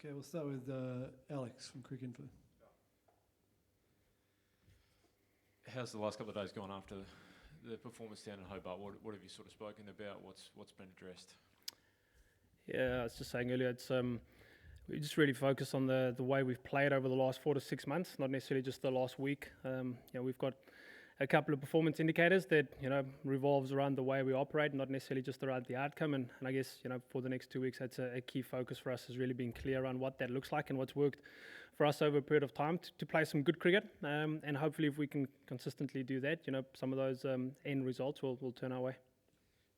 Okay, we'll start with Alex from Crick Info. How's the last couple of days gone after the performance down in Hobart? What have you sort of spoken about? What's been addressed? Yeah, I was just saying earlier, it's we just really focus on the way we've played over the last 4 to 6 months, not necessarily just the last week. We've got a couple of performance indicators that revolves around the way we operate, not necessarily just around the outcome. And I guess for the next 2 weeks, that's a key focus for us, is really being clear on what that looks like and what's worked for us over a period of time to play some good cricket. And hopefully, if we can consistently do that, some of those end results will turn our way.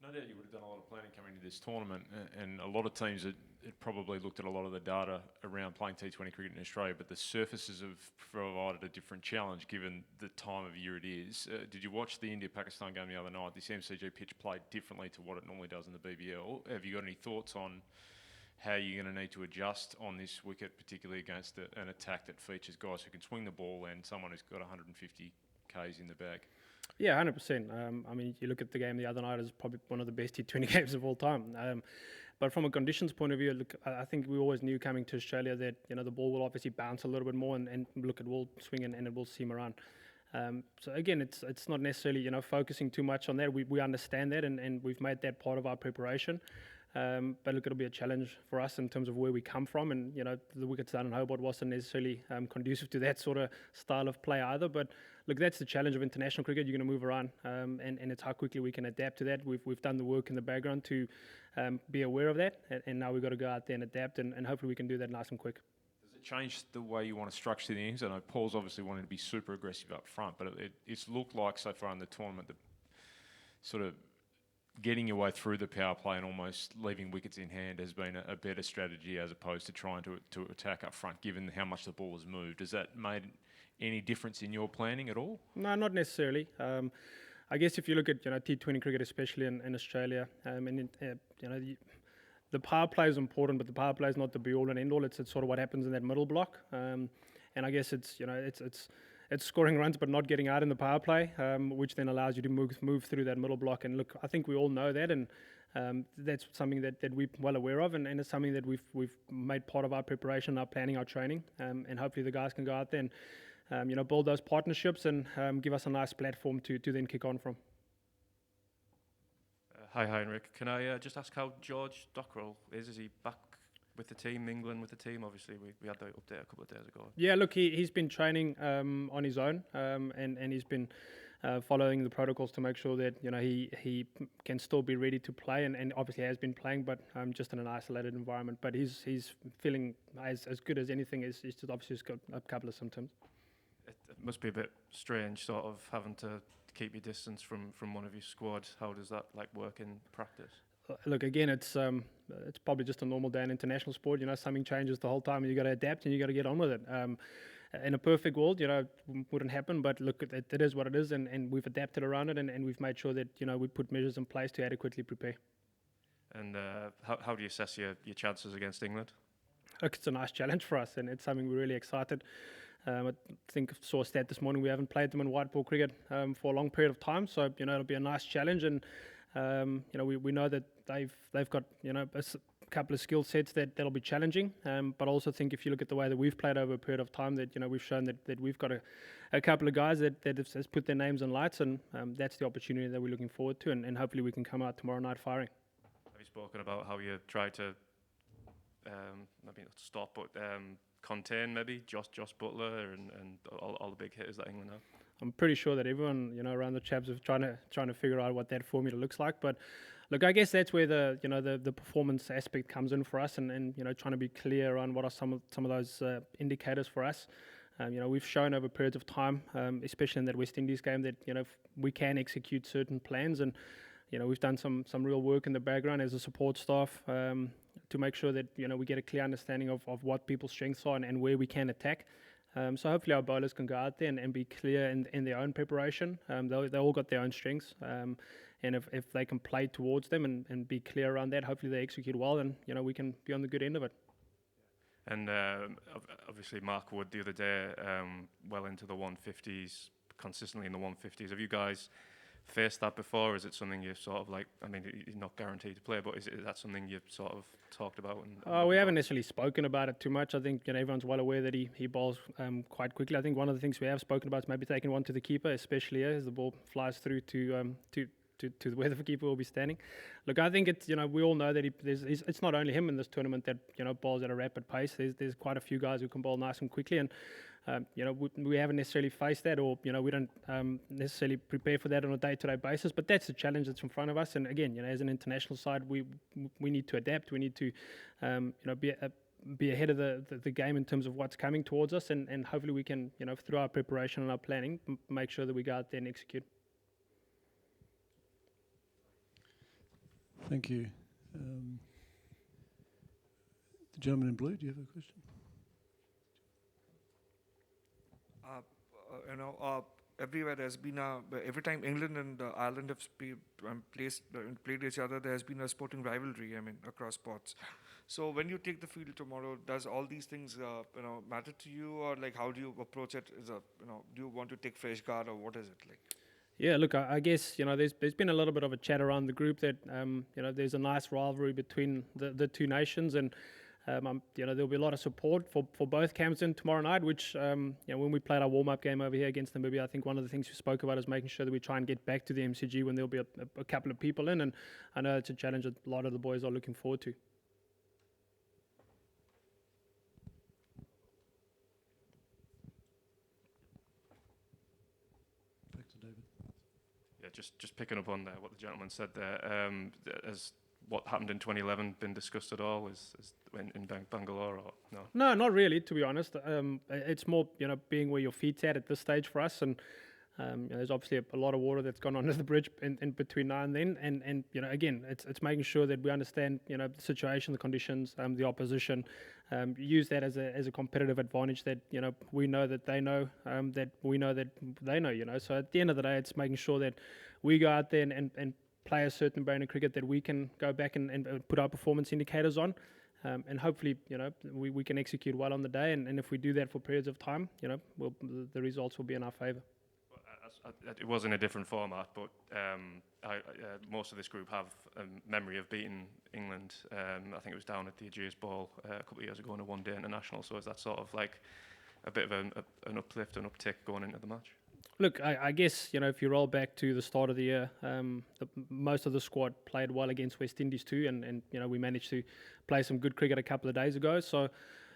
No doubt you would have done a lot of planning coming into this tournament, and a lot of teams had probably looked at a lot of the data around playing T20 cricket in Australia, but the surfaces have provided a different challenge given the time of year it is. Did you watch the India-Pakistan game the other night? This MCG pitch played differently to what it normally does in the BBL. Have you got any thoughts on how you're going to need to adjust on this wicket, particularly against an attack that features guys who can swing the ball and someone who's got 150 Ks in the bag? Yeah, 100%. You look at the game the other night, it's probably one of the best T20 games of all time. But from a conditions point of view, look, I think we always knew coming to Australia that the ball will obviously bounce a little bit more and look, it will swing and it will seam around. So again, it's not necessarily focusing too much on that. We understand that and we've made that part of our preparation. But look, it'll be a challenge for us in terms of where we come from, and the wickets down in Hobart wasn't necessarily conducive to that sort of style of play either. But look, that's the challenge of international cricket. You're going to move around, and it's how quickly we can adapt to that. We've done the work in the background to be aware of that, and now we've got to go out there and adapt, and hopefully we can do that nice and quick. Does it change the way you want to structure the innings? I know Paul's obviously wanted to be super aggressive up front, but it's looked like so far in the tournament that sort of getting your way through the power play and almost leaving wickets in hand has been a better strategy as opposed to trying to attack up front, given how much the ball has moved. Has that made any difference in your planning at all? No, not necessarily. I guess if you look at T20 cricket, especially in Australia, the power play is important, but the power play is not the be-all and end-all. It's sort of what happens in that middle block, and I guess it's scoring runs but not getting out in the power play, which then allows you to move through that middle block. And look, I think we all know that, and that's something that we're well aware of, and it's something that we've made part of our preparation, our planning, our training, and hopefully the guys can go out there and build those partnerships and give us a nice platform to then kick on from. Hi Heinrich, can I just ask how George Dockrell is? Is he back with the team, England with the team? Obviously, we had the update a couple of days ago. Yeah, look, he's been training on his own, and he's been following the protocols to make sure that he can still be ready to play, and obviously has been playing, but just in an isolated environment. But he's feeling as good as anything. He's just obviously got a couple of symptoms. It must be a bit strange, sort of having to keep your distance from one of your squad. How does that work in practice? Look, again, it's probably just a normal day in international sport. Something changes the whole time, and you got to adapt and you got to get on with it. In a perfect world, wouldn't happen. But look, it is what it is, and we've adapted around it, and we've made sure that we put measures in place to adequately prepare. And how do you assess your chances against England? Look, it's a nice challenge for us, and it's something we're really excited. I think I saw a stat this morning. We haven't played them in white ball cricket for a long period of time, so it'll be a nice challenge, and we know that they've got a couple of skill sets that'll be challenging, but I also think if you look at the way that we've played over a period of time, that we've shown that we've got a couple of guys that has put their names in lights, and that's the opportunity that we're looking forward to, and hopefully we can come out tomorrow night firing. Have you spoken about how you try to maybe not stop, but contain maybe Josh Butler and all the big hitters that England have? I'm pretty sure that everyone around the chaps is trying to figure out what that formula looks like. But look, I guess that's where the performance aspect comes in for us, and trying to be clear on what are some of those indicators for us. We've shown over periods of time, especially in that West Indies game, that we can execute certain plans, and we've done some real work in the background as a support staff to make sure that we get a clear understanding of what people's strengths are and where we can attack. So hopefully our bowlers can go out there and be clear in their own preparation. They all got their own strengths, and if they can play towards them and be clear around that, hopefully they execute well, and we can be on the good end of it. And obviously Mark Wood the other day, well into the 150s, consistently in the 150s. Have you guys faced that before? Is it something you've sort of like? I mean, you're not guaranteed to play, but is that something you've sort of talked about? And We looking haven't forward? necessarily spoken about it too much. I think everyone's well aware that he bowls quite quickly. I think one of the things we have spoken about is maybe taking one to the keeper, especially as the ball flies through to where the keeper will be standing. Look, I think it's we all know that it's not only him in this tournament that bowls at a rapid pace. There's quite a few guys who can bowl nice and quickly, and we haven't necessarily faced that, or we don't necessarily prepare for that on a day-to-day basis. But that's the challenge that's in front of us. And again, as an international side, we need to adapt. We need to be ahead of the game in terms of what's coming towards us, and hopefully we can through our preparation and our planning make sure that we go out there and execute. Thank you. The gentleman in blue, do you have a question? Everywhere there's been every time England and Ireland have played each other, there has been a sporting rivalry. I mean, across sports. So when you take the field tomorrow, does all these things matter to you, or like how do you approach it? Do you want to take fresh guard, or what is it like? Yeah, look, I guess there's been a little bit of a chat around the group that there's a nice rivalry between the two nations, and there'll be a lot of support for both camps in tomorrow night. Which when we played our warm-up game over here against Namibia, I think one of the things we spoke about is making sure that we try and get back to the MCG when there'll be a couple of people in, and I know it's a challenge that a lot of the boys are looking forward to. Back to David. Yeah, just picking up on what the gentleman said there. Has what happened in 2011 been discussed at all? Is in Bangalore or no? No, not really, to be honest. It's more, being where your feet's at this stage for us, and there's obviously a lot of water that's gone under the bridge in between now and then, and again, it's making sure that we understand, the situation, the conditions, the opposition, use that as a competitive advantage that we know that they know, that we know that they know. So at the end of the day, it's making sure that we go out there and play a certain brand of cricket that we can go back and put our performance indicators on. And hopefully, we can execute well on the day. And if we do that for periods of time, the results will be in our favour. It was in a different format, but most of this group have a memory of beating England. I think it was down at the Ageas Ball a couple of years ago in a one-day international. So is that sort of like a bit of an uplift, an uptick going into the match? Look, I guess, if you roll back to the start of the year, most of the squad played well against West Indies too, and we managed to play some good cricket a couple of days ago. So,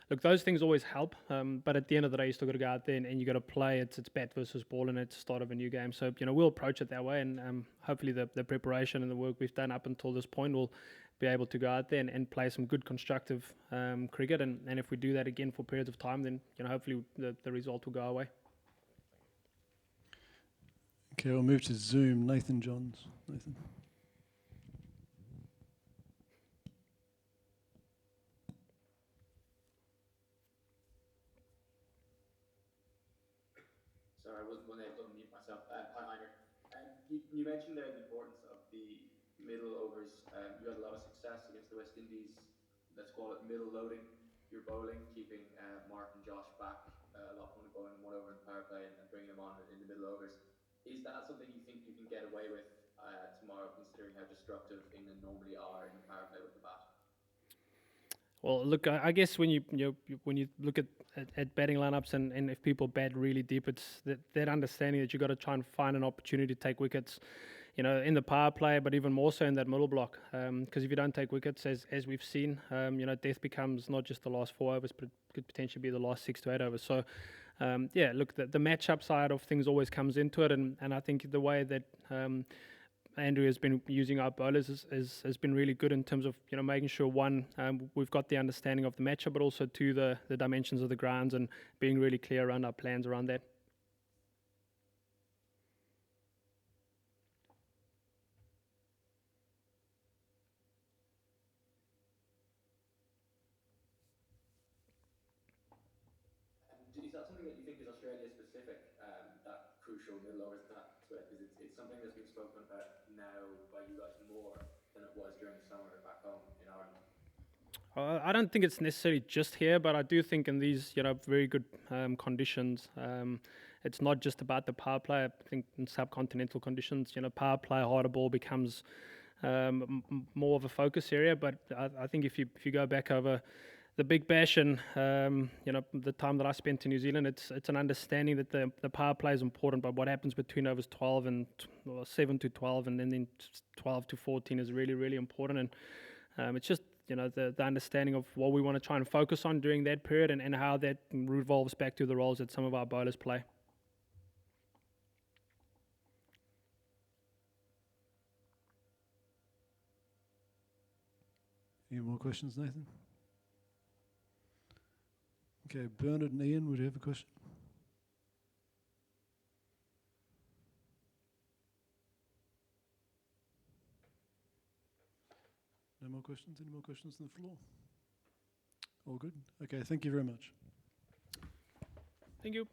look, those things always help, but at the end of the day, you still got to go out there and you got to play. It's bat versus ball, and it's the start of a new game. So, we'll approach it that way, and hopefully the preparation and the work we've done up until this point will be able to go out there and play some good constructive cricket. And if we do that again for periods of time, then hopefully the result will go our way. Okay, we'll move to Zoom. Nathan Johns. Nathan. Sorry, I wasn't able to unmute myself. Hi, Heinrich. You mentioned there the importance of the middle overs. You had a lot of success against the West Indies. Let's call it middle loading your bowling, keeping Mark and Josh back a lot when bowling one over in power play and bringing them on in the middle overs. Is that something you think you can get away with tomorrow, considering how destructive England normally are in the power play with the bat? Well, look, I guess when you look at batting lineups and if people bat really deep, it's that understanding that you got to try and find an opportunity to take wickets, in the power play, but even more so in that middle block. Because if you don't take wickets, as we've seen, death becomes not just the last 4 overs, but could potentially be the last 6 to 8 overs. So, look, the matchup side of things always comes into it, and I think the way that Andrew has been using our bowlers has been really good in terms of making sure one, we've got the understanding of the matchup, but also two, the dimensions of the grounds, and being really clear around our plans around that. Is that something that you think is Australia specific, that crucial middle overs that split? Because it's something that's been spoken about now by you guys more than it was during the summer back home in Ireland. I don't think it's necessarily just here, but I do think in these very good conditions, it's not just about the power play. I think in subcontinental conditions, power play, harder ball becomes more of a focus area. But I think if you go back over the Big Bash and the time that I spent in New Zealand, it's an understanding that the power play is important, but what happens between overs 12 and 7 to 12 and then 12 to 14 is really, really important. And it's just the understanding of what we want to try and focus on during that period and how that revolves back to the roles that some of our bowlers play. Any more questions, Nathan? Okay, Bernard and Ian, would you have a question? No more questions? Any more questions on the floor? All good? Okay, thank you very much. Thank you.